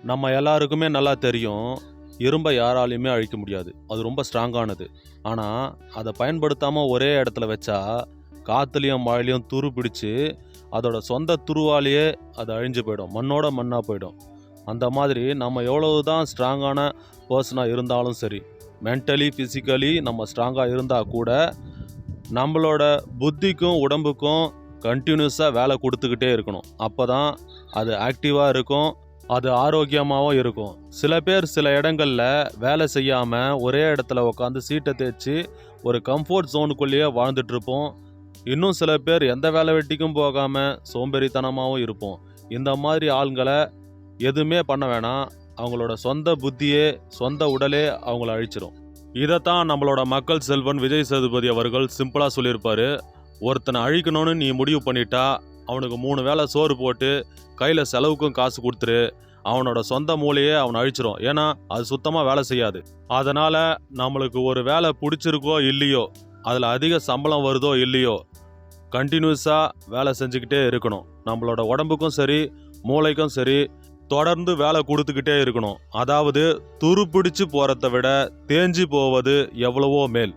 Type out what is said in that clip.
நம்ம எல்லாருக்குமே நல்லா தெரியும், இரும்பை யாராலையுமே அழிக்க முடியாது. அது ரொம்ப ஸ்ட்ராங்கானது. ஆனால் அதை பயன்படுத்தாமல் ஒரே இடத்துல வச்சா காற்றுலையும் மழையிலையும் துரு பிடிச்சி அதோட சொந்த துருவாலேயே அது அழிஞ்சு போயிடும், மண்ணோட மண்ணாக போயிடும். அந்த மாதிரி நம்ம எவ்வளவு தான் ஸ்ட்ராங்கான பர்சனாக இருந்தாலும் சரி, மென்டலி ஃபிசிக்கலி நம்ம ஸ்ட்ராங்காக இருந்தால் கூட நம்மளோட புத்திக்கும் உடம்புக்கும் கண்டினியூஸாக வேலை கொடுத்துக்கிட்டே இருக்கணும். அப்போ தான் அது ஆக்டிவாக இருக்கும், அது ஆரோக்கியமாகவும் இருக்கும். சில பேர் சில இடங்களில் வேலை செய்யாமல் ஒரே இடத்துல உட்காந்து சீட்டை தேய்ச்சி ஒரு கம்ஃபர்ட் ஜோனுக்குள்ளேயே வாழ்ந்துட்டுருப்போம். இன்னும் சில பேர் எந்த வேலை வெட்டிக்கும் போகாமல் சோம்பேறித்தனமாகவும் இருப்போம். இந்த மாதிரி ஆளுங்களை எதுவுமே பண்ண வேணாம். அவங்களோட சொந்த புத்தியே, சொந்த உடலே அவங்கள அழிச்சிரும். இதைத்தான் நம்மளோட மக்கள் செல்வன் விஜய் சேதுபதி அவர்கள் சிம்பிளாக சொல்லியிருப்பாரு. ஒருத்தனை அழிக்கணும்னு நீ முடிவு பண்ணிட்டா அவனுக்கு 3 வேளை சோறு போட்டு கையில் செலவுக்கும் காசு கொடுத்துரு. அவனோட சொந்த மூளையே அவனை அழிச்சிரும். ஏன்னா அது சுத்தமாக வேலை செய்யாது. அதனால் நம்மளுக்கு ஒரு வேலை பிடிச்சிருக்கோ இல்லையோ, அதில் அதிக சம்பளம் வருதோ இல்லையோ, கண்டினியூஸாக வேலை செஞ்சுக்கிட்டே இருக்கணும். நம்மளோட உடம்புக்கும் சரி, மூளைக்கும் சரி, தொடர்ந்து வேலை கொடுத்துக்கிட்டே இருக்கணும். அதாவது துரு பிடிச்சு போகிறத விட தேஞ்சு போவது எவ்வளவோ மேல்.